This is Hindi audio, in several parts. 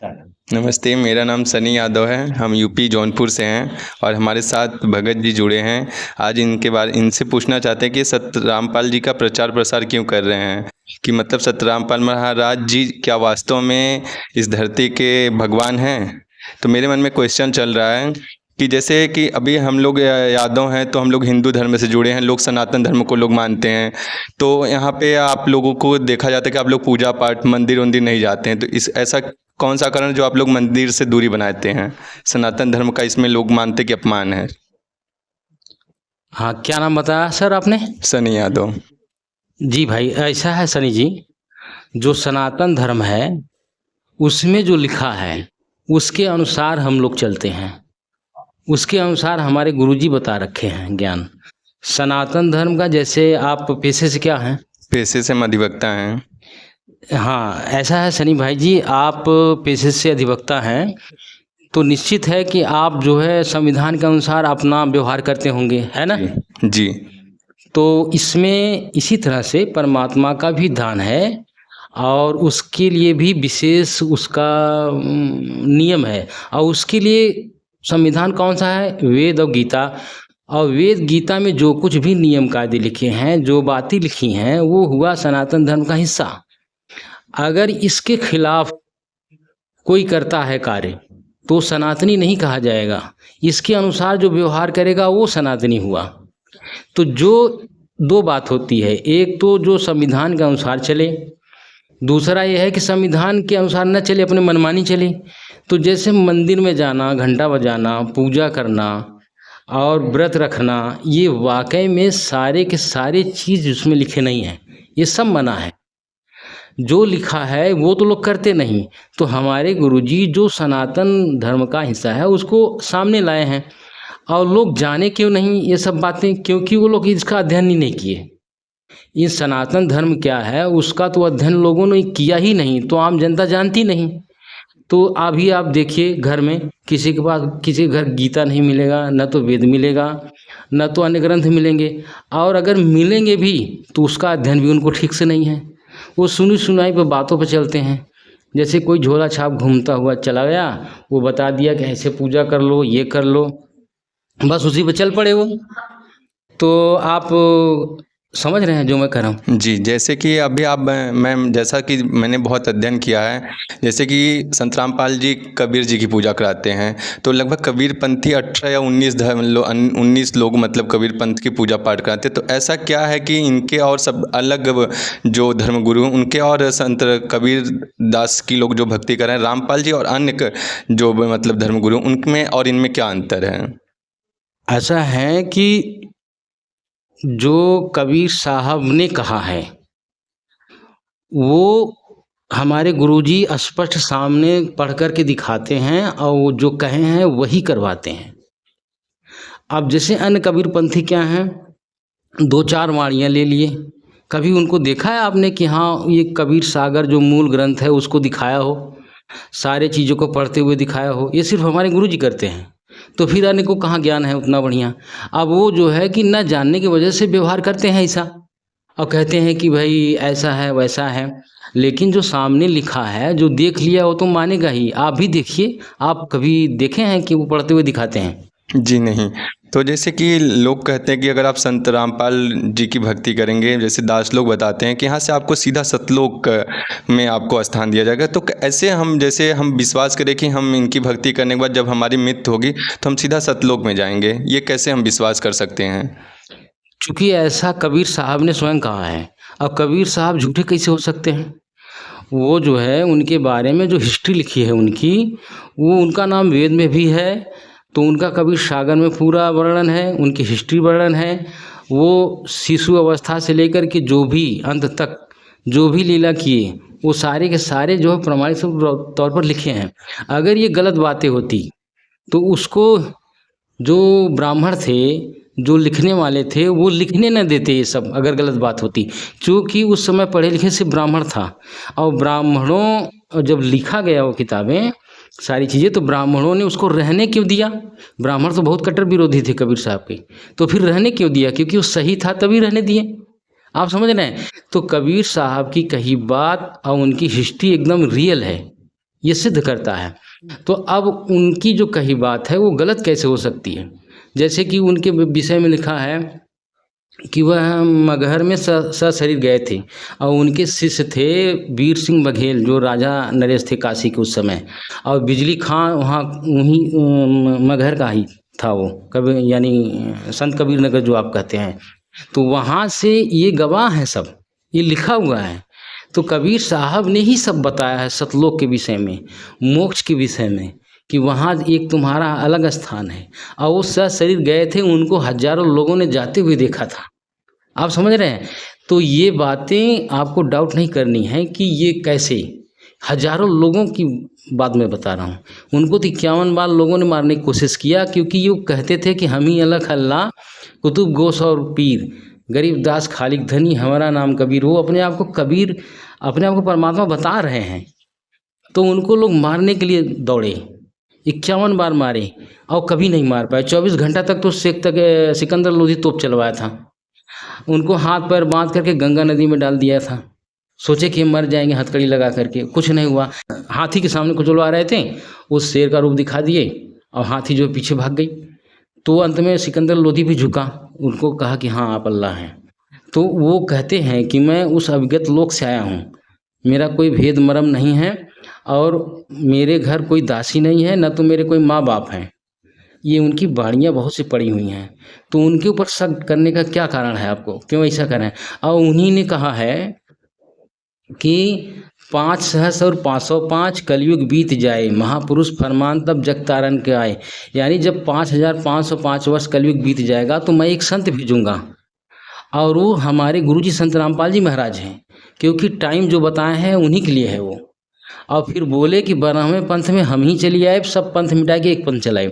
नमस्ते, मेरा नाम सनी यादव है। हम यूपी जौनपुर से हैं और हमारे साथ भगत जी जुड़े हैं। आज इनसे पूछना चाहते हैं कि सतरामपाल जी का प्रचार प्रसार क्यों कर रहे हैं, कि मतलब सतरामपाल महाराज जी क्या वास्तव में इस धरती के भगवान हैं। तो मेरे मन में क्वेश्चन चल रहा है कि जैसे कि अभी हम लोग यादव हैं, तो हम लोग हिंदू धर्म से जुड़े हैं, लोग सनातन धर्म को लोग मानते हैं। तो यहाँ पे आप लोगों को देखा जाता है कि आप लोग पूजा पाठ मंदिर वंदिर नहीं जाते हैं। तो इस ऐसा कौन सा कारण जो आप लोग मंदिर से दूरी बनाते हैं? सनातन धर्म का इसमें लोग मानते कि अपमान है। हाँ, क्या नाम बताया सर आपने? सनी यादव। जी भाई, ऐसा है सनी जी, जो सनातन धर्म है उसमें जो लिखा है उसके अनुसार हम लोग चलते हैं। उसके अनुसार हमारे गुरुजी बता रखे हैं ज्ञान। सनातन धर्म का, जैसे आप पेशे से क्या हैं? पेशे से हम अधिवक्ता हैं। हाँ, ऐसा है सनी भाई जी, आप पेशे से अधिवक्ता हैं तो निश्चित है कि आप जो है संविधान के अनुसार अपना व्यवहार करते होंगे, है ना? जी। तो इसमें इसी तरह से परमात्मा का भी दान है और उसके लिए भी विशेष उसका नियम है। और उसके लिए संविधान कौन सा है? वेद और गीता। और वेद गीता में जो कुछ भी नियम कायदे लिखे हैं, जो बातें लिखी हैं, वो हुआ सनातन धर्म का हिस्सा। अगर इसके खिलाफ कोई करता है कार्य तो सनातनी नहीं कहा जाएगा। इसके अनुसार जो व्यवहार करेगा वो सनातनी हुआ। तो जो दो बात होती है, एक तो जो संविधान के अनुसार चले, दूसरा यह है कि संविधान के अनुसार न चले, अपने मनमानी चले। तो जैसे मंदिर में जाना, घंटा बजाना, पूजा करना और व्रत रखना, ये वाकई में सारे के सारे चीज़ उसमें लिखे नहीं हैं, ये सब मना है। जो लिखा है वो तो लोग करते नहीं। तो हमारे गुरुजी जो सनातन धर्म का हिस्सा है उसको सामने लाए हैं। और लोग जाने क्यों नहीं ये सब बातें? क्योंकि वो लोग इसका अध्ययन ही नहीं किए। ये सनातन धर्म क्या है उसका तो अध्ययन लोगों ने किया ही नहीं, तो आम जनता जानती नहीं। तो अभी आप देखिए, घर में किसी के पास, किसी के घर गीता नहीं मिलेगा, न तो वेद मिलेगा, न तो अन्य ग्रंथ मिलेंगे। और अगर मिलेंगे भी तो उसका अध्ययन भी उनको ठीक से नहीं है। वो सुनी सुनाई पर बातों पर चलते हैं। जैसे कोई झोला छाप घूमता हुआ चला गया, वो बता दिया कि ऐसे पूजा कर लो, ये कर लो, बस उसी पे चल पड़े वो। तो आप समझ रहे हैं जो मैं कह रहा हूँ? जी, जैसे कि अभी आप मैं जैसा कि मैंने बहुत अध्ययन किया है, जैसे कि संत रामपाल जी कबीर जी की पूजा कराते हैं। तो लगभग कबीर पंथी 18 या 19 लोग मतलब कबीर पंथ की पूजा पाठ कराते हैं। तो ऐसा क्या है कि इनके और सब अलग जो धर्मगुरु हैं उनके और संत कबीर दास की लोग जो भक्ति कर रहे हैं, रामपाल जी और अन्य जो मतलब धर्मगुरु, उनमें और इनमें क्या अंतर है? ऐसा है कि जो कबीर साहब ने कहा है वो हमारे गुरुजी स्पष्ट सामने पढ़ कर के दिखाते हैं और वो जो कहे हैं वही करवाते हैं। अब जैसे अन्य कबीरपंथी क्या हैं, दो चार वाणियाँ ले लिए। कभी उनको देखा है आपने कि हाँ ये कबीर सागर जो मूल ग्रंथ है उसको दिखाया हो, सारे चीज़ों को पढ़ते हुए दिखाया हो? ये सिर्फ हमारे गुरुजी करते हैं। तो फिर अन्य को कहाँ ज्ञान है उतना बढ़िया? अब वो जो है कि न जानने की वजह से व्यवहार करते हैं ऐसा, और कहते हैं कि भाई ऐसा है वैसा है। लेकिन जो सामने लिखा है, जो देख लिया वो तो मानेगा ही। आप भी देखिए, आप कभी देखे हैं कि वो पढ़ते हुए दिखाते हैं? जी नहीं। तो जैसे कि लोग कहते हैं कि अगर आप संत रामपाल जी की भक्ति करेंगे, जैसे दास लोग बताते हैं कि यहाँ से आपको सीधा सतलोक में आपको स्थान दिया जाएगा। तो ऐसे हम जैसे हम विश्वास करें कि हम इनकी भक्ति करने के बाद जब हमारी मृत्यु होगी तो हम सीधा सतलोक में जाएंगे, ये कैसे हम विश्वास कर सकते हैं? क्योंकि ऐसा कबीर साहब ने स्वयं कहा है। अब कबीर साहब झूठे कैसे हो सकते हैं? वो जो है उनके बारे में जो हिस्ट्री लिखी है उनकी, वो उनका नाम वेद में भी है। तो उनका कबीर सागर में पूरा वर्णन है, उनकी हिस्ट्री वर्णन है। वो शिशु अवस्था से लेकर के जो भी अंत तक जो भी लीला किए, वो सारे के सारे जो है प्रमाणिक तौर पर लिखे हैं। अगर ये गलत बातें होती तो उसको जो ब्राह्मण थे, जो लिखने वाले थे, वो लिखने न देते ये सब, अगर गलत बात होती। क्योंकि उस समय पढ़े लिखे से ब्राह्मण था, और ब्राह्मणों जब लिखा गया वो किताबें सारी चीज़ें, तो ब्राह्मणों ने उसको रहने क्यों दिया? ब्राह्मण तो बहुत कट्टर विरोधी थे कबीर साहब के, तो फिर रहने क्यों दिया? क्योंकि वो सही था तभी रहने दिए। आप समझ रहे हैं? तो कबीर साहब की कही बात और उनकी हिस्ट्री एकदम रियल है। ये सिद्ध करता है। तो अब उनकी जो कही बात है वो गलत कैसे हो सकती है? जैसे कि उनके विषय में लिखा है कि वह मगहर में सशरीर गए थे और उनके शिष्य थे वीर सिंह बघेल, जो राजा नरेश थे काशी के उस समय, और बिजली खां वहाँ वहीं मगहर का ही था वो, कबीर यानी संत कबीर नगर जो आप कहते हैं। तो वहाँ से ये गवाह हैं, सब ये लिखा हुआ है। तो कबीर साहब ने ही सब बताया है सतलोक के विषय में, मोक्ष के विषय में, कि वहाँ एक तुम्हारा अलग स्थान है। और वो सशरीर गए थे, उनको हजारों लोगों ने जाते हुए देखा था। आप समझ रहे हैं? तो ये बातें आपको डाउट नहीं करनी है कि ये कैसे, हजारों लोगों की बात मैं बता रहा हूँ। उनको तो 51 बार लोगों ने मारने की कोशिश किया, क्योंकि ये कहते थे कि हम ही अलग अल्लाह, कुतुब गोस और पीर, गरीब दास खालिक धनी, हमारा नाम कबीर। वो अपने आप को कबीर, अपने आप को परमात्मा बता रहे हैं। तो उनको लोग मारने के लिए दौड़े, 51 बार मारे और कभी नहीं मार पाए। 24 घंटा तक तो सिकंदर लोधी तोप चलवाया था। उनको हाथ पैर बांध करके गंगा नदी में डाल दिया था। सोचे कि मर जाएंगे हथकड़ी लगा करके, कुछ नहीं हुआ। हाथी के सामने कुचलवा रहे थे, उस शेर का रूप दिखा दिए और हाथी जो पीछे भाग गई। तो अंत में सिकंदर लोधी भी झुका, उनको कहा कि हाँ आप अल्लाह हैं। तो वो कहते हैं कि मैं उस अविगत लोक से आया हूँ, मेरा कोई भेद मरम नहीं है और मेरे घर कोई दासी नहीं है, न तो मेरे कोई माँ बाप हैं। ये उनकी वाणियाँ बहुत सी पड़ी हुई हैं। तो उनके ऊपर शक करने का क्या कारण है आपको, क्यों ऐसा करें? और उन्हीं ने कहा है कि 5 सहस्र और 505 कलयुग बीत जाए, महापुरुष फरमान तब जग तारण के आए। यानी जब 5505 वर्ष कलयुग बीत जाएगा तो मैं एक संत भेजूंगा, और वो हमारे गुरुजी संत रामपाल जी महाराज हैं, क्योंकि टाइम जो बताए हैं उन्हीं के लिए है वो। और फिर बोले कि 12वें पंथ में हम ही चली आए, सब पंथ मिटा के एक पंथ चलाए।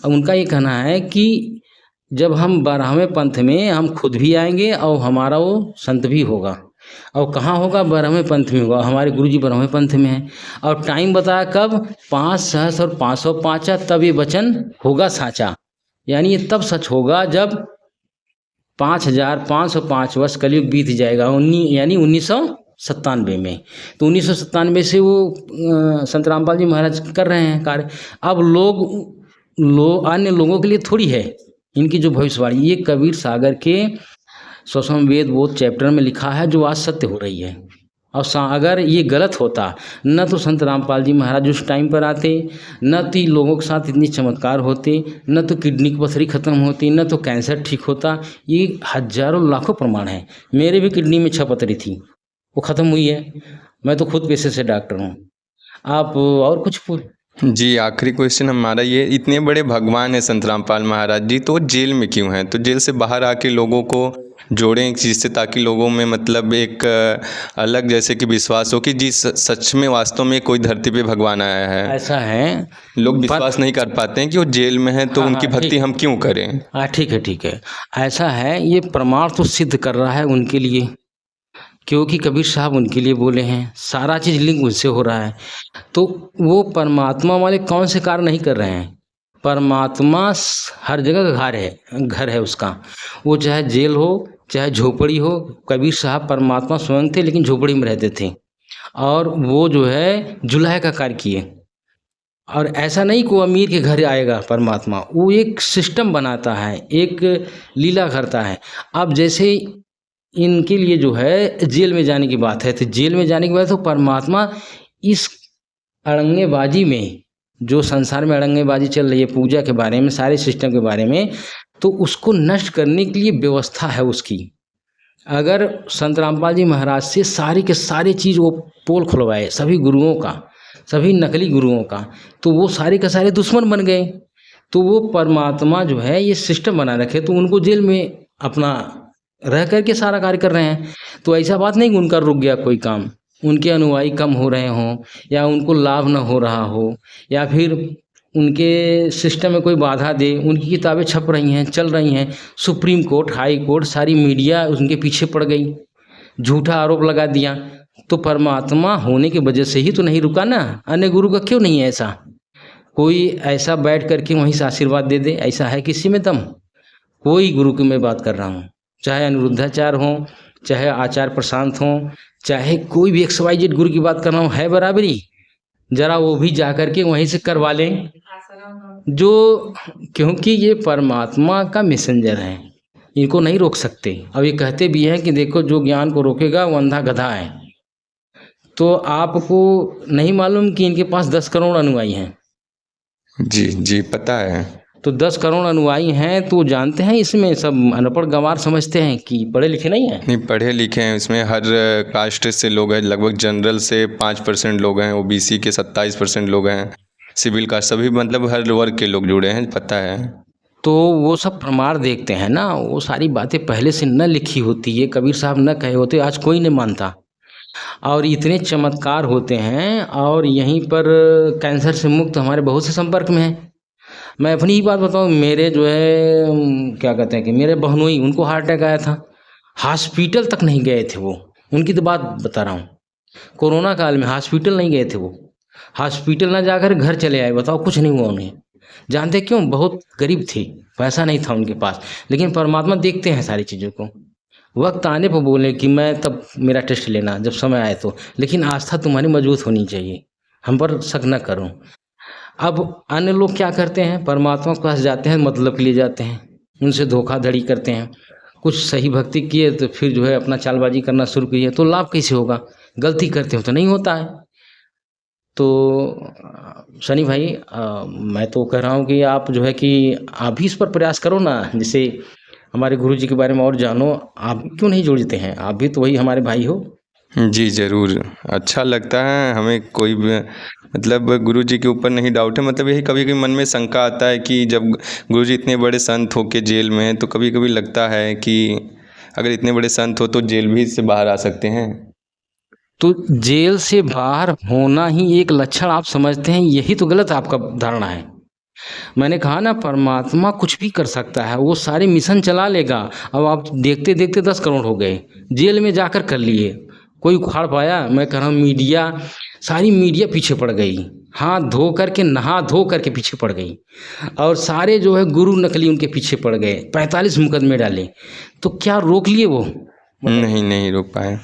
अब उनका ये कहना है कि जब हम 12वें पंथ में हम खुद भी आएंगे और हमारा वो संत भी होगा। और कहाँ होगा? 12वें पंथ में होगा। हमारे गुरुजी 12वें पंथ में हैं। और टाइम बताया कब? 5 सहस्र और 505, तब ये वचन होगा साचा। यानी ये तब सच होगा जब 5505 वर्ष कलयुग बीत जाएगा, यानी 1997 में। तो 1997 से वो संत रामपाल जी महाराज कर रहे हैं कार्य। अब अन्य लोगों के लिए थोड़ी है इनकी जो भविष्यवाणी, ये कबीर सागर के 100वें वेद बोध चैप्टर में लिखा है, जो आज सत्य हो रही है। और अगर ये गलत होता, न तो संत रामपाल जी महाराज उस टाइम पर आते, न तो लोगों के साथ इतनी चमत्कार होते, न तो किडनी की पथरी खत्म होती, न तो कैंसर ठीक होता। ये हजारों लाखों प्रमाण है। मेरे भी किडनी में 6 पथरी थी, वो ख़त्म हुई है। मैं तो खुद पेशे से डॉक्टर हूँ। आप और कुछ जी, आखिरी क्वेश्चन हमारा ये, इतने बड़े भगवान हैं संत रामपाल महाराज जी, तो जेल में क्यों हैं? तो जेल से बाहर आके लोगों को जोड़ें एक चीज़ से, ताकि लोगों में मतलब एक अलग जैसे कि विश्वास हो कि जी सच में वास्तव में कोई धरती पे भगवान आया है। ऐसा है, लोग विश्वास नहीं कर पाते हैं कि वो जेल में है, तो हाँ, उनकी भक्ति हम क्यों करें? हाँ ठीक है। ऐसा है, ये प्रमाण तो सिद्ध कर रहा है उनके लिए, क्योंकि कबीर साहब उनके लिए बोले हैं, सारा चीज़ लिंक उनसे हो रहा है। तो वो परमात्मा वाले कौन से कार्य नहीं कर रहे हैं? परमात्मा हर जगह घर है उसका। वो चाहे जेल हो, चाहे झोपड़ी हो। कबीर साहब परमात्मा स्वयं थे, लेकिन झोपड़ी में रहते थे। और वो जो है जुलाहे का कार्य किए। और ऐसा नहीं कि वो अमीर के घर आएगा परमात्मा, वो एक सिस्टम बनाता है, एक लीला करता है। अब जैसे इनके लिए जो है जेल में जाने की बात है, तो जेल में जाने के बाद तो परमात्मा इस अड़ंगेबाजी में, जो संसार में अड़ंगेबाजी चल रही है पूजा के बारे में, सारे सिस्टम के बारे में, तो उसको नष्ट करने के लिए व्यवस्था है उसकी। अगर संत रामपाल जी महाराज से सारी के सारी चीज़ वो पोल खुलवाए, सभी गुरुओं का, सभी नकली गुरुओं का, तो वो सारे के सारे दुश्मन बन गए। तो वो परमात्मा जो है ये सिस्टम बना रखे, तो उनको जेल में अपना रह करके सारा कार्य कर रहे हैं। तो ऐसा बात नहीं कि उनका रुक गया कोई काम, उनके अनुयायी कम हो रहे हों, या उनको लाभ न हो रहा हो, या फिर उनके सिस्टम में कोई बाधा दे। उनकी किताबें छप रही हैं, चल रही हैं, सुप्रीम कोर्ट, हाई कोर्ट, सारी मीडिया उनके पीछे पड़ गई, झूठा आरोप लगा दिया। तो परमात्मा होने की वजह से ही तो नहीं रुका ना। अन्य गुरु का क्यों नहीं है ऐसा? कोई ऐसा बैठ करके वहीं से आशीर्वाद दे दे, ऐसा है किसी में दम? कोई गुरु की मैं बात कर रहा हूँ, चाहे अनिरुद्धाचार्य हों, चाहे आचार्य प्रशांत हों, चाहे कोई भी XYZ गुरु की बात कर रहा हूँ, है बराबरी? ज़रा वो भी जा कर के वहीं से करवा लें जो, क्योंकि ये परमात्मा का मैसेंजर है, इनको नहीं रोक सकते। अब ये कहते भी हैं कि देखो जो ज्ञान को रोकेगा वो अंधा गधा है। तो आपको नहीं मालूम कि इनके पास 10 करोड़ अनुयायी हैं? जी जी पता है। तो 10 करोड़ अनुयायी हैं तो जानते हैं इसमें सब अनपढ़ गंवार समझते हैं कि पढ़े लिखे नहीं हैं। नहीं, पढ़े लिखे हैं, इसमें हर कास्ट से लोग हैं, लगभग जनरल से 5% लोग हैं, ओबीसी के 27% लोग हैं, सिविल कास्ट, सभी मतलब हर वर्ग के लोग जुड़े हैं, पता है। तो वो सब प्रमाण देखते हैं ना, वो सारी बातें पहले से न लिखी होती है, कबीर साहब न कहे होते, आज कोई नहीं मानता। और इतने चमत्कार होते हैं, और यहीं पर कैंसर से मुक्त हमारे बहुत से संपर्क में हैं। मैं अपनी ही बात बताऊं, मेरे जो है क्या कहते हैं कि मेरे बहनोई, उनको हार्ट अटैक आया था, हॉस्पिटल तक नहीं गए थे वो। उनकी तो बात बता रहा हूँ, कोरोना काल में हॉस्पिटल नहीं गए थे वो, हॉस्पिटल ना जाकर घर चले आए। बताओ, कुछ नहीं हुआ उन्हें। जानते क्यों? बहुत गरीब थे, पैसा नहीं था उनके पास। लेकिन परमात्मा देखते हैं सारी चीज़ों को, वक्त आने पर बोले कि मैं तब मेरा टेस्ट लेना जब समय आए तो। लेकिन आस्था तुम्हारी मजबूत होनी चाहिए, हम पर शक न करो। अब अन्य लोग क्या करते हैं, परमात्मा के पास जाते हैं, मतलब के लिए जाते हैं, उनसे धोखाधड़ी करते हैं। कुछ सही भक्ति किए तो फिर जो है अपना चालबाजी करना शुरू किए, तो लाभ कैसे होगा? गलती करते हो तो नहीं होता है। तो सनी भाई, मैं तो कह रहा हूँ कि आप जो है कि आप भी इस पर प्रयास करो ना, जैसे हमारे गुरु जी के बारे में और जानो। आप क्यों नहीं जुड़ते हैं? आप भी तो वही हमारे भाई हो। जी ज़रूर, अच्छा लगता है हमें, कोई भी मतलब गुरुजी के ऊपर नहीं डाउट है, मतलब यही कभी कभी मन में शंका आता है कि जब गुरुजी इतने बड़े संत हो के जेल में हैं, तो कभी कभी लगता है कि अगर इतने बड़े संत हो तो जेल भी से बाहर आ सकते हैं। तो जेल से बाहर होना ही एक लक्षण आप समझते हैं, यही तो गलत आपका धारणा है। मैंने कहा ना, परमात्मा कुछ भी कर सकता है, वो सारे मिशन चला लेगा। अब आप देखते देखते 10 करोड़ हो गए, जेल में जाकर कर लिए, कोई उखाड़ पाया? मैं कह रहा हूँ मीडिया, सारी मीडिया पीछे पड़ गई, हाथ धो करके, नहा धो करके पीछे पड़ गई। और सारे जो है गुरु नकली उनके पीछे पड़ गए, 45 मुकदमे डाले। तो क्या रोक लिए वो? नहीं नहीं रोक पाए।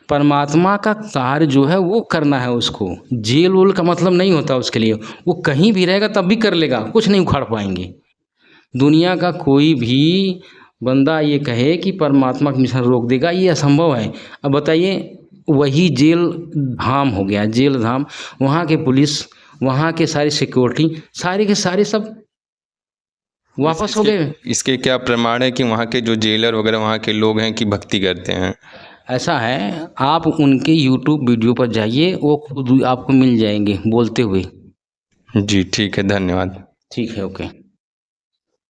परमात्मा का कार्य जो है वो करना है उसको, जेल वोल का मतलब नहीं होता उसके लिए। वो कहीं भी रहेगा तब भी कर लेगा, कुछ नहीं उखाड़ पाएंगे। दुनिया का कोई भी बंदा ये कहे कि परमात्मा का मिशन रोक देगा, ये असंभव है। अब बताइए, वही जेल धाम हो गया, जेल धाम, वहाँ के पुलिस, वहाँ के सारी सिक्योरिटी, सारे के सारे सब वापस हो गए। इसके क्या प्रमाण है कि वहाँ के जो जेलर वगैरह वहाँ के लोग हैं कि भक्ति करते हैं? ऐसा है, आप उनके YouTube वीडियो पर जाइए, वो खुद आपको मिल जाएंगे बोलते हुए। जी ठीक है, धन्यवाद। ठीक है, ओके।